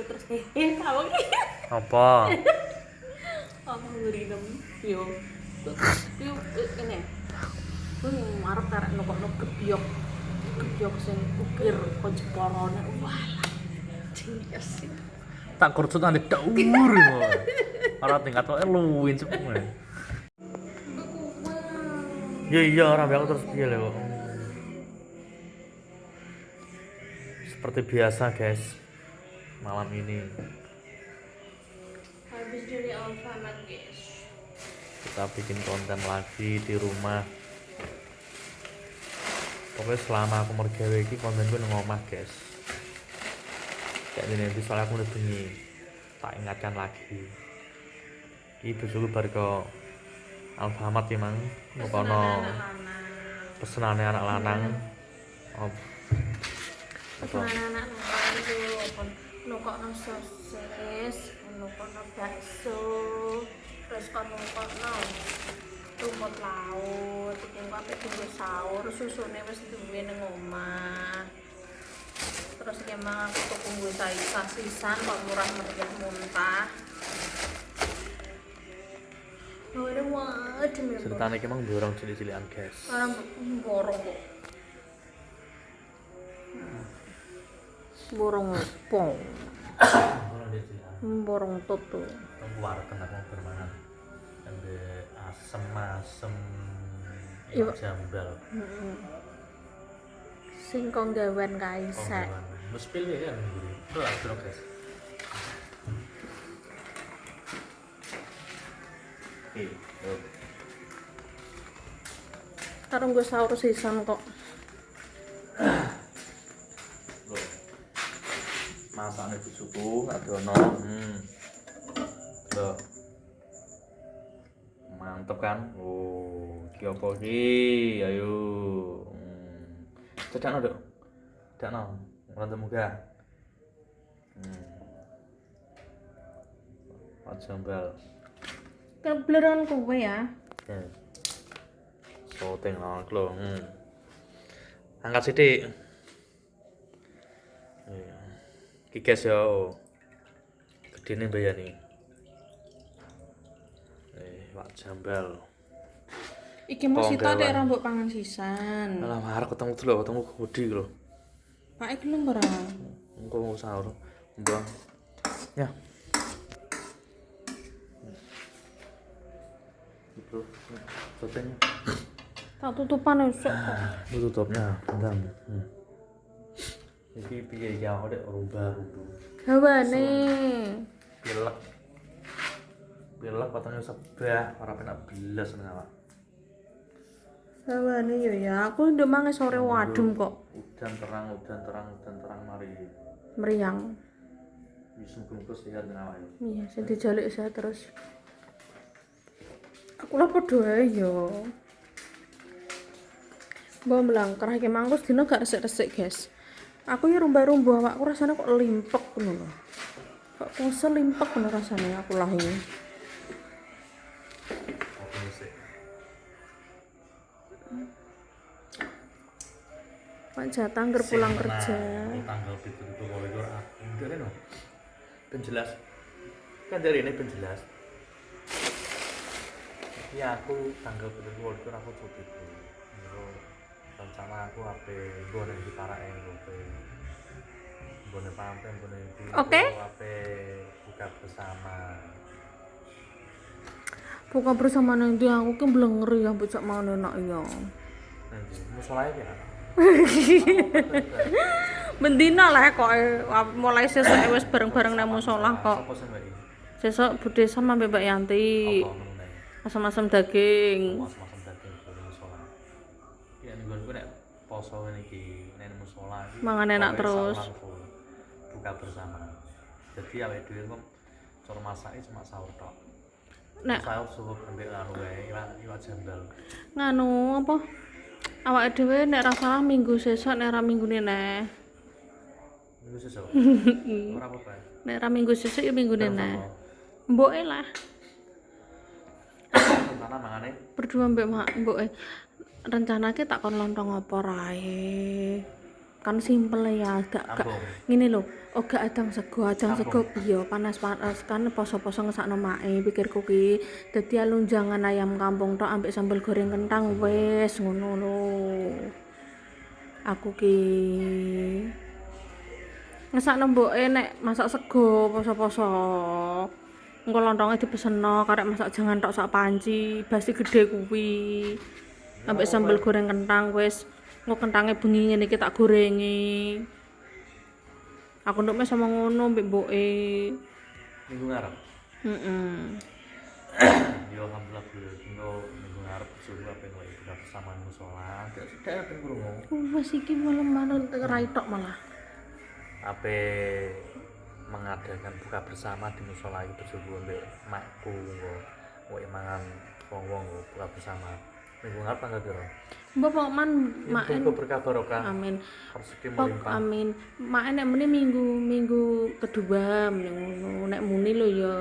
terus kamu Apa? aku ngerinem yo ini marep karek nokokno gebyok sing ukir kok jeporone walah jenius sih Tak kurcut nanti daur kok. Ora tingkat kok luwin cepet. Ya iya ora aku terus piye lho kok. Seperti biasa guys. Malam ini habis dari Alfamart guys kita bikin konten lagi di rumah. Pokoknya selama aku mergawe iki kontenku nang omah guys. Kayak gini nanti soalnya aku udah bengi. Tak ingatkan lagi. Iki bojoku bar ke Alfamart ya mang. Ngono pesenane anak lanang. Oh. pesanan anak lanang itu apa nukokno sosis nukokno bakso terus kon nukokno rumput laut iki sampe dienggo sahur susune wis duwe ning omah terus emang aku tuku nggo sasisan kok murah meriah muntah ada macam ya Ceritanya iki emang borong cilik-cilikan guys. orang borong kok borong pong Borong cilik-cilikan. borong tutu Tunggu warteg aku bermanan. Ambe asem-asem Iya. jambal. sing konggawan kae sek Wis pilih ya nguri. Terus guys. karo nggo sahur sisan kok Masakne bojoku adono. Loh. Mantep kan? Oh, iki apa iki? Ayo. Cedakno, Dok. Cedakno. Mantep muga. Pak jambal. kebleron kowe ya Soteng nang lho. Angkat sithik. Iki guys yo. Gedene mbayani. Pak jambal. iki mah sita Konggawan. nek rambut pangan sisan Alah arep ketemu dulu, ketemu Budi lho. Pak iki lho ora Engko mau sahur. Mbah. Ya. Bro, soteng. tak tutupan esuk kok Tutupnya, bentar. Iki piye ya nek rubah-rubah. hawane Pilek. Pilek patane sebah, ora penak belas nang awak. hawane yo ya aku ndek mangi sore wadum kok Udan terang mari. meriang Wis muga sehat nang awak. iya sing dijaluk saya terus aku lah padha ae yo mbok melangkar iki mangko dina gak resik-resik guys aku ya rumba-rumba awakku rasane kok limpek ngono lho kok pose limpek ngono rasane aku lah ini Oke sih. Pak Jatah ngger pulang kerja Tanggal 7 kalau itu enggak no. Penjelas. Kan dari ini penjelas. Ya aku tanggal 7 itu aku cuti tuh. Rencana aku ape gone di parake ngope. Gone pampen gone iki. Oke. Ape buka bersama. buka bersama nanti aku ki blenger ya bocah mau enak ya Nanti musolahnya ya. bendina lah kok mulai sesuk wis bareng-bareng nang musala kok Apa sih Mbak? sesuk Bude sama Mbak Yanti Apa meneh? asam-asam daging Mas-mas daging di musola. Ya nggonku nek poso ngene iki nek musola iki Mangan enak terus. Buka bersama. Jadi awake dhewe kok cara masake cuma sahur tok. nek Sahur subuh ambek anu wae iwak jambal. nganu apa awake dhewe nek ra salah minggu sesuk nek ra minggune neh Minggu sesuk. Ora apa-apa. nek ra minggu sesuk ya minggune neh mboke lah Rencana mangane berdua mbek mak mboke rencanake tak kon lontong apa rae kan simple ya, gak Ambung. ngene lho. Oh gak adang sego iya panas-panas kan poso-poso ngesakno mae pikirku ki. Dadi alunjangan ayam kampung tok ambek sambal goreng kentang wis ngono lho. Aku ki ngesakno mboke nek masak sego poso-poso. Engko lontonge dipeseno karek masak jangan tok sak panci, basi gede kuwi. Ambek sambal goreng kentang wis. Engko kentange bengi ngene iki tak gorengi. Aku nduk mes sama ngono mbek mboke. Minggu ngarep. Heeh. Yo alhamdulillah minggu ngarep suruh apa yang lagi buka bersama musola. Tidak ada krungu. Wes iki malam-malam rai tok malah. Ape mengadakan buka bersama di musola itu bersubuh mbek makku nggo mangan wong-wong buka bersama. Minggu ngarep tanggal piro? Mbok man Maen berkah barokah. Amin. Rezeki melimpah. Amin. Maen nek muni minggu kedua ngono. Nek muni lho ya.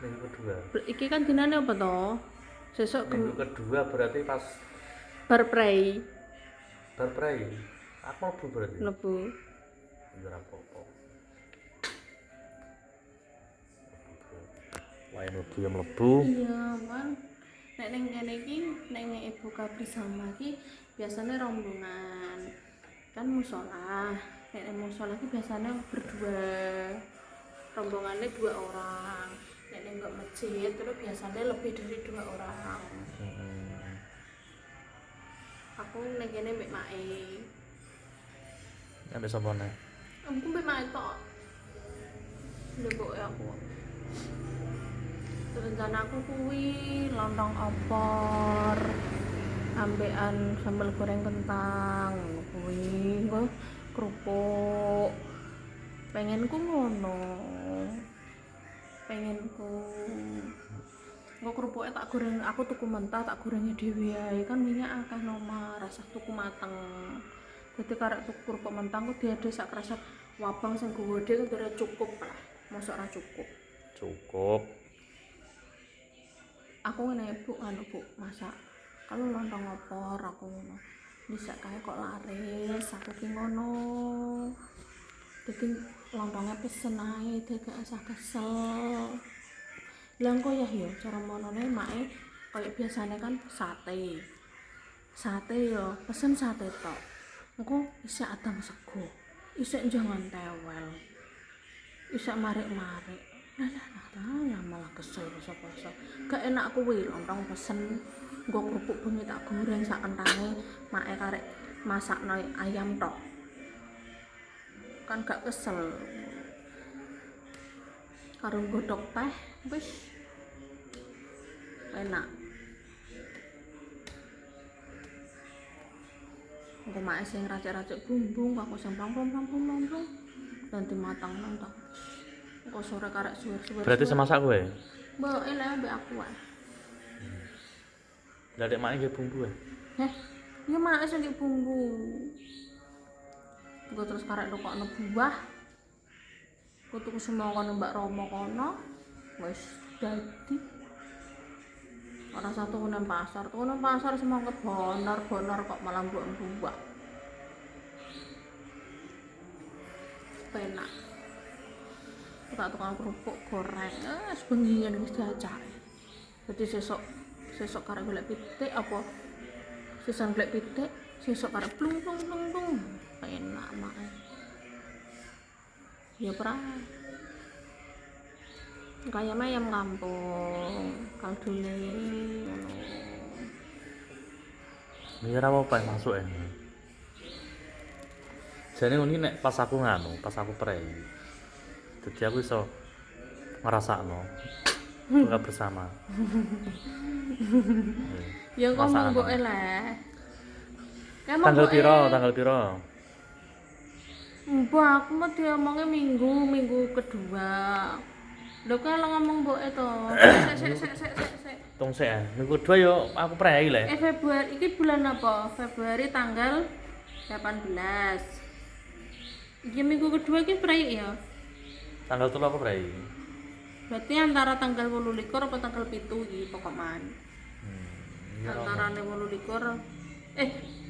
Minggu kedua. Iki kan dinane apa to? Sesuk Minggu kedua berarti pas bar prei. Aku mlebu berarti. Mlebu. Ora apa-apa. Wae mlebu ya mlebu. Iya, man. Nek ning kene iki nek ngeke buka bersama iki biasanya rombongan. Kan musola. Nek musola iki biasanya berdua. Rombongannya 2 orang. Nek ning masjid terus biasanya lebih dari 2 orang. Aku ning kene mbek mae. Ambek sapa nek? Aku mbek mae tok. Ndek aku. Rencana aku kuwi lontong opor ambekan sambal goreng kentang kuwi engko kerupuk pengenku ngono engko kerupuknya tak goreng aku tuku mentah tak gorengnya dhewe ae kan minyak akeh nomor rasa tuku mateng dadi karek tuku kerupuk mentah ku diadhe sak krasak wabang sing gede ora cukup lah mosok ora cukup aku ngene Bu anu Bu masak kalau lontong opor aku ngono bisa kae kok laris aku ki ngono dadi lontongnya pesen ae gak usah kesel lha engko ya cara monone mae kaya biasane kan sate yo pesen sate tok engko isih adang sego isih jangan tewel isih marik-marik lah malah kesel poso-poso gak enak kuwi lontong pesen nggo kerupuk bengi tak goreng sak kentange make karek masakno ayam tok kan gak kesel karo godhog teh wis enak engko make sing racik-racik bumbu aku sing plang nanti matang nonton kok sore karek suwer-suwer. Berarti semasak kowe? Mbok elek ambek aku wae. Lah dek mak iki bumbu. Ya mak sing ndek bumbu. Engko terus karek nukokno buah. Ku tuku semangka Mbak Romo kono. Wis dadi. Ora satu nang pasar semangka bonor kok malah mbok buah. Penak. Tak tukang kerupuk goreng sebengian wis diacari dadi sesuk karek golek pitik apa sisan golek pitik sesuk karek plung enak mae ya pra kaya ayam kampung kaldune ngono mikir apa masuk jane ngene nek pas aku prei jadi aku iso ngrasakno buka bersama. Ya ngomong mbok eleh. Tanggal piro? Mbok aku mau diomonge minggu kedua. Lho kok ngomong mboke to. Sek. Tunggu sik. Minggu kedua yo aku prei le. Februari iki bulan apa? Februari tanggal 18. Iki minggu kedua iki prei ya. Tanggal 3 aku prei. Berarti antara tanggal 18 apa tanggal 7 iki pokokan. Antarane 18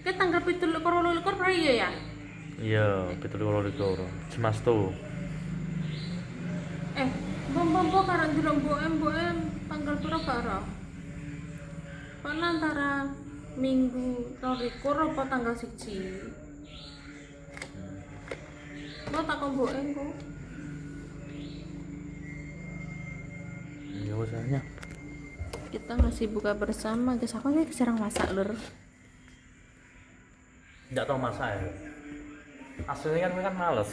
Ke tanggal 17 pra iya ya? Iya, 17. Jemasto. Mbok karo ndelok mbok tanggal pira karo? Kan antara minggu 23 apa tanggal 1. Mbok tak mbok engko. Ya usahanya. Kita masih buka bersama, guys. Aku ini jarang masak, Lur. Enggak tahu masak ya. Aslinya kan males.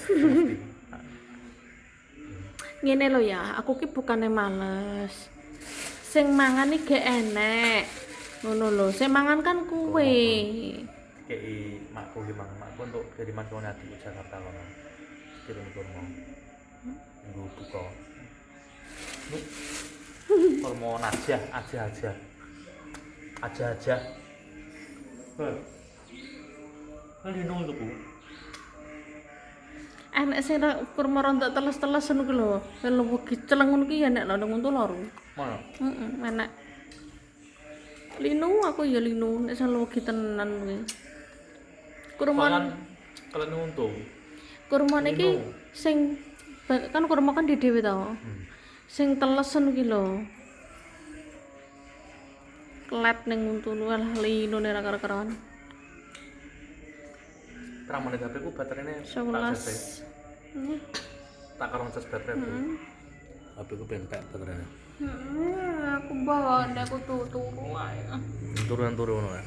Ngene lho ya, aku ki bukannya males. Sing mangan iki gak enek. Ngono lho, sing mangan kan kuwe. Kayak makku gimana? Makku untuk kiriman ke Nadi ke Jakarta loh. Kirim kurma. Minggu buka. Kurma aja. Lino itu Bu. Enek sing kurma rontok teles-teles ngono ki lho. Lho celeng ngono ki ya enek lho nang lho. Mana? Enak. Linu aku ya linu nek sing legi tenan kuwi. Kurma Kalau nuntung. kurma niki sing kan kurma kan di dhewe to. Sing telesen ki lho. Klet ning untunu alah linune ra karo-karoan. Ramane HP ku baterainya 11. Tak karo ngecas baterai. HP ku pengen baterainya. Aku bawa nek aku turu ae. Turun ya.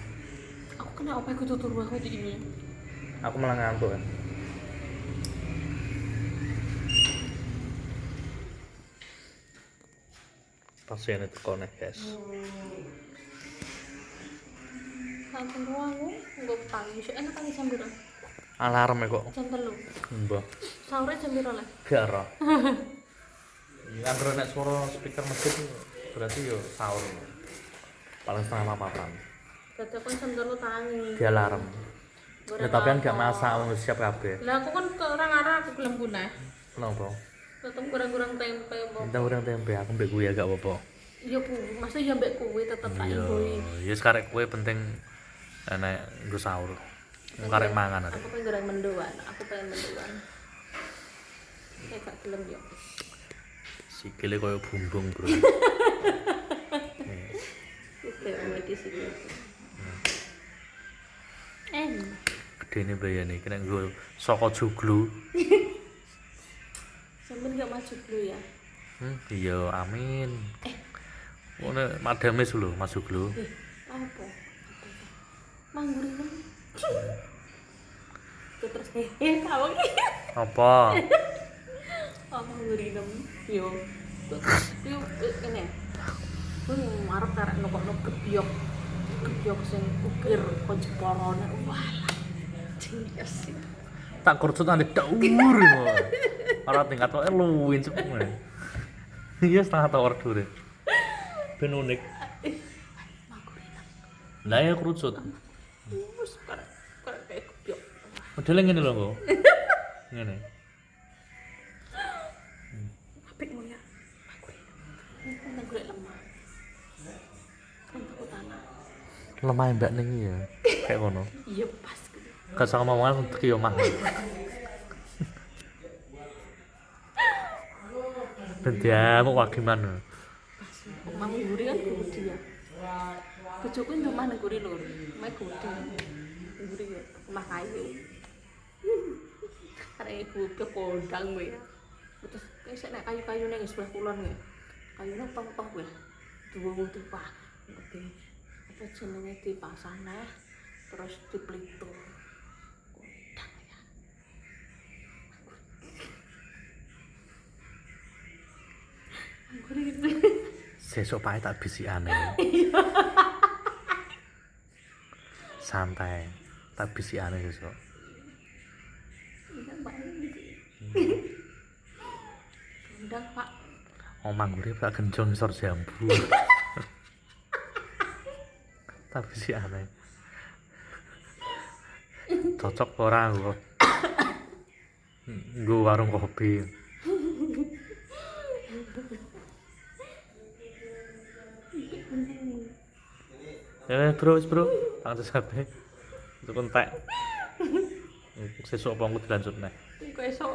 Aku kena apa aku turu aku di ini. Aku malah ngantuk kan. Pasien itu connect guys. Kantung ruangku nggo tangi. Enak tangi jam piro? Alarm kok. Jam 3. Mbah. Sahure jam piro lah? Gak ora. Ya kalau nek suara speaker masjid berarti yo sahur. Paling setengah papan. Dadi aku jam 3 tangi. Di alarm. Ya tapi kan gak masak wong siap kabeh. Lah aku kan orang arah aku gelem punah. Kenapa? Tetep kurang-kurang tempe mbok. Minta urang tempe aku mbek kuwi ya gak apa-apa. Ya ku, masa ya mbek kuwi tetep tak ingoi. Ya sekarek kue penting nek nggo sahur. Wong karek mangan ada. Aku pengen goreng mendoan, aku pengen mendoan. Gak gelem ya. Sikile koyo bumbung, Bro. Oke, di sini. Gedene bayane kena nggo saka joglo. Sampeyan gak maju dulu ya. Iya, amin. Ngono madamis lho, Mas Joglo. Apa? Mangguri nang. Terus kamu ki. Apa? Oh, mangguri nang. Yo. Yo kene. Kuwi arep karek nokokno gebyok. Gebyok sing ukir kok jeporone. Walah. Jenius. Tak kurcut ande dhuwur kok. Ora tingkat kok luwih cepet. Iya setengah tower dure. Ben unik. Lah ya kerucut. Wes karek kayak gebyok. Modele ngene lho kok. Ngene. Apik mo ya. Nang golek lemah. Kan aku tanah. Lemah mbak ning ya. Kayak ngono. Iya pas gitu. Gak sama omongan untuk yo mah. Ben diamuk wagiman. Mang guri kan gudi ya. Bojoku nduk mah nang guri lho. Mek gudi. Guri ya omah kayu. Arek ibu ke kondang kowe. Terus sik nek kayu-kayune nang sebelah kulon kowe. Kayune tong-tong kowe. Duwu dipah. Ngerti. Apa jenenge dipasang neh terus diplitur. Kondang ya. Guri gitu. Sesuk pae tak bisikane. Santai. Tak bisikane sesuk. Kondang, Pak. Omang urip tak genjong sor jambu. Tak bisikane. Cocok ora nggo. Nggo warung kopi. Bro, tak sampai. Itu entek. Sesuk apa aku dilanjut neh. Engko esuk